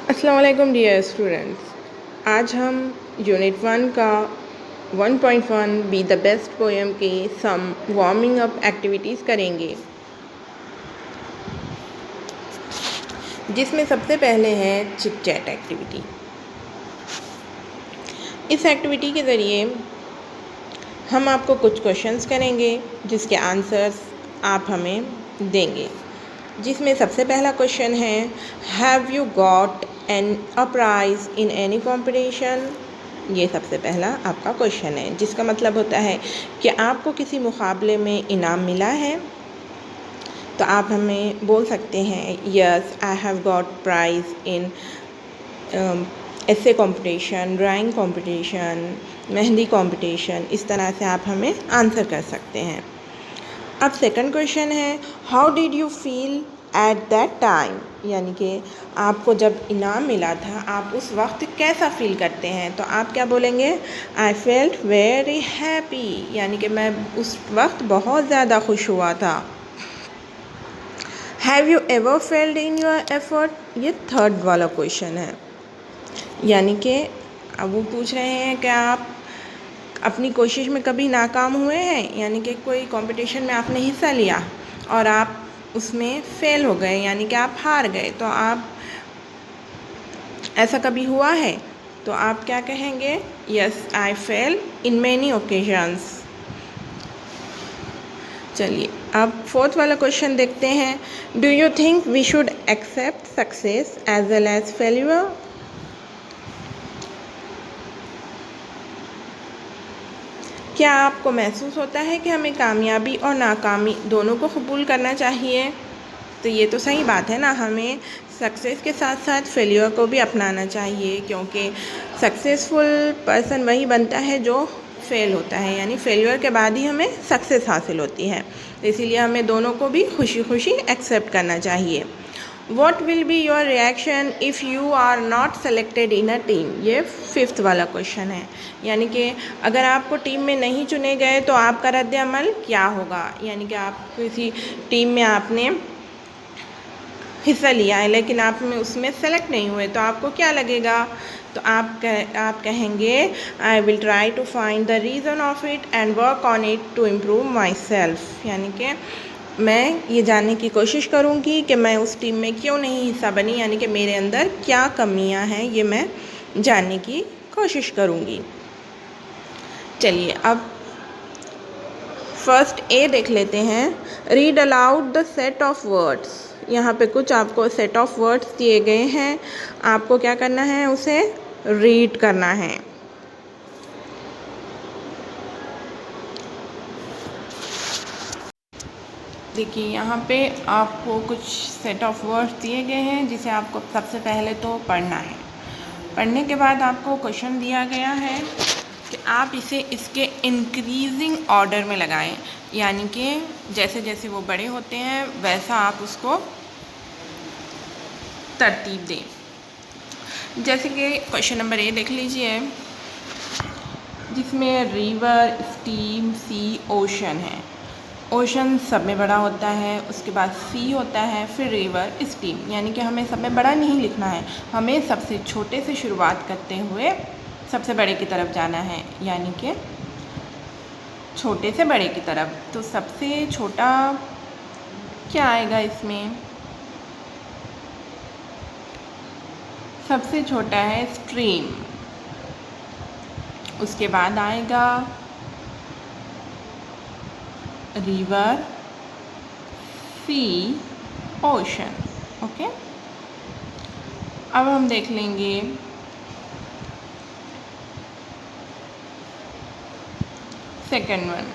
अस्सलाम वालेकुम dear students. आज हम यूनिट 1 का 1.1 बी द बेस्ट पोएम के सम वार्मिंग अप एक्टिविटीज़ करेंगे, जिसमें सबसे पहले है चिट चैट एक्टिविटी। इस एक्टिविटी के ज़रिए हम आपको कुछ क्वेश्चंस करेंगे जिसके आंसर्स आप हमें देंगे, जिसमें सबसे पहला क्वेश्चन है, have you got a price in any competition. ये सबसे पहला आपका क्वेश्चन है, जिसका मतलब होता है कि आपको किसी मुकाबले में इनाम मिला है। तो आप हमें बोल सकते हैं, yes I have got prize in ऐसे competition, drawing competition, mehndi competition. इस तरह से आप हमें आंसर कर सकते हैं। अब सेकंड क्वेश्चन है, how did you feel at that time. यानी कि आपको जब इनाम मिला था आप उस वक्त कैसा फ़ील करते हैं। तो आप क्या बोलेंगे, आई फेल्ट वेरी हैप्पी, यानी कि मैं उस वक्त बहुत ज़्यादा खुश हुआ था। Have you ever failed in your effort, ये थर्ड वाला क्वेश्चन है। यानी कि अब वो पूछ रहे हैं कि आप अपनी कोशिश में कभी नाकाम हुए हैं, यानी कि कोई कंपटीशन में आपने हिस्सा लिया और आप उसमें फ़ेल हो गए, यानी कि आप हार गए। तो आप ऐसा कभी हुआ है, तो आप क्या कहेंगे, yes I fail in many occasions. चलिए अब फोर्थ वाला क्वेश्चन देखते हैं, do you think we should accept success as well as failure. क्या आपको महसूस होता है कि हमें कामयाबी और नाकामी दोनों को कबूल करना चाहिए। तो ये तो सही बात है ना, हमें सक्सेस के साथ साथ फेलियर को भी अपनाना चाहिए, क्योंकि सक्सेसफुल पर्सन वही बनता है जो फेल होता है, यानी फेलियर के बाद ही हमें सक्सेस हासिल होती है। तो इसीलिए हमें दोनों को भी खुशी खुशी एक्सेप्ट करना चाहिए। What will be your reaction if you are not selected in a team। ये फिफ्थ वाला क्वेश्चन है, यानी कि अगर आपको टीम में नहीं चुने गए तो आपका रद्द अमल क्या होगा। यानी कि आप किसी टीम में आपने हिस्सा लिया है लेकिन आप में उसमें सेलेक्ट नहीं हुए, तो आपको क्या लगेगा। तो आप कहेंगे, I will try to find the reason of it and work on it to improve myself. यानी कि मैं ये जानने की कोशिश करूँगी कि मैं उस टीम में क्यों नहीं हिस्सा बनी, यानी कि मेरे अंदर क्या कमियां हैं, ये मैं जानने की कोशिश करूँगी। चलिए अब फर्स्ट ए देख लेते हैं, read aloud the set of words. यहाँ पे कुछ आपको सेट ऑफ वर्ड्स दिए गए हैं, आपको क्या करना है, उसे रीड करना है। देखिए यहाँ पे आपको कुछ सेट ऑफ वर्ड्स दिए गए हैं, जिसे आपको सबसे पहले तो पढ़ना है। पढ़ने के बाद आपको क्वेश्चन दिया गया है कि आप इसे इसके इंक्रीजिंग ऑर्डर में लगाएं, यानी कि जैसे जैसे वो बड़े होते हैं वैसा आप उसको तरतीब दें। जैसे कि क्वेश्चन नंबर ए देख लीजिए, जिसमें रिवर, स्टीम, सी, ओशन है। ओशन सब में बड़ा होता है, उसके बाद सी होता है, फिर रिवर, स्टीम। यानी कि हमें सब में बड़ा नहीं लिखना है, हमें सबसे छोटे से शुरुआत करते हुए सबसे बड़े की तरफ जाना है, यानी कि छोटे से बड़े की तरफ। तो सबसे छोटा क्या आएगा इसमें, सबसे छोटा है स्ट्रीम, उसके बाद आएगा रिवर, सी, ओशन। ओके, अब हम देख लेंगे सेकंड वन,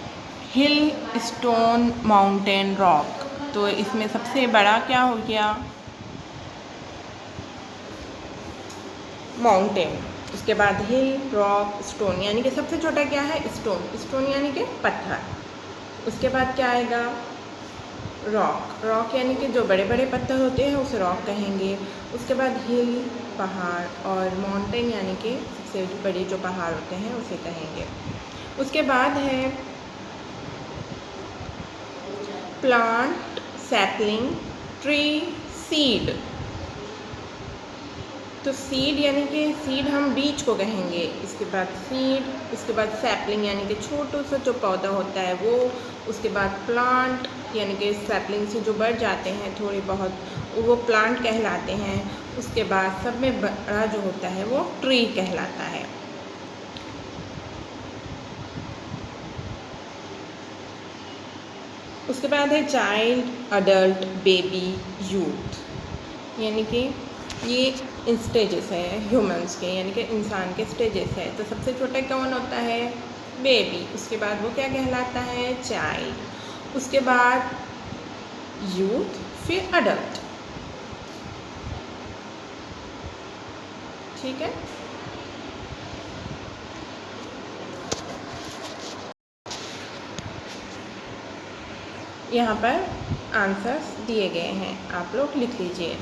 हिल, स्टोन, माउंटेन, रॉक। तो इसमें सबसे बड़ा क्या हो गया, माउंटेन। उसके बाद हिल, रॉक, स्टोन, यानी कि सबसे छोटा क्या है, स्टोन। स्टोन यानी कि पत्थर। उसके बाद क्या आएगा, रॉक। रॉक यानी कि जो बड़े बड़े पत्थर होते हैं उसे रॉक कहेंगे। उसके बाद हिल, पहाड़, और माउंटेन यानी कि सबसे बड़े जो पहाड़ होते हैं उसे कहेंगे। उसके बाद है प्लांट, सैपलिंग, ट्री, सीड। तो सीड यानी कि सीड हम बीज को कहेंगे, इसके बाद सीड, उसके बाद सैपलिंग यानी कि छोटू सा जो पौधा होता है वो, उसके बाद प्लांट यानी कि सैपलिंग से जो बढ़ जाते हैं थोड़ी बहुत, वो प्लांट कहलाते हैं। उसके बाद सब में बड़ा जो होता है वो ट्री कहलाता है। उसके बाद है चाइल्ड, अडल्ट, बेबी, यूथ, यानी कि ये स्टेजेस है ह्यूमंस के, यानी कि इंसान के स्टेजेस है। तो सबसे छोटा कौन होता है? बेबी। उसके बाद वो क्या कहलाता है? चाइल्ड। उसके बाद यूथ, फिर अडल्ट। ठीक है। यहाँ पर आंसर्स दिए गए हैं, आप लोग लिख लीजिए।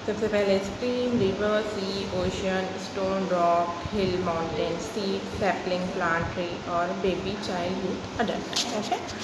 सबसे पहले stream, river, sea, ocean, stone, rock, hill, mountain, seed, sapling, plant, tree और baby, child, youth, adult. Okay.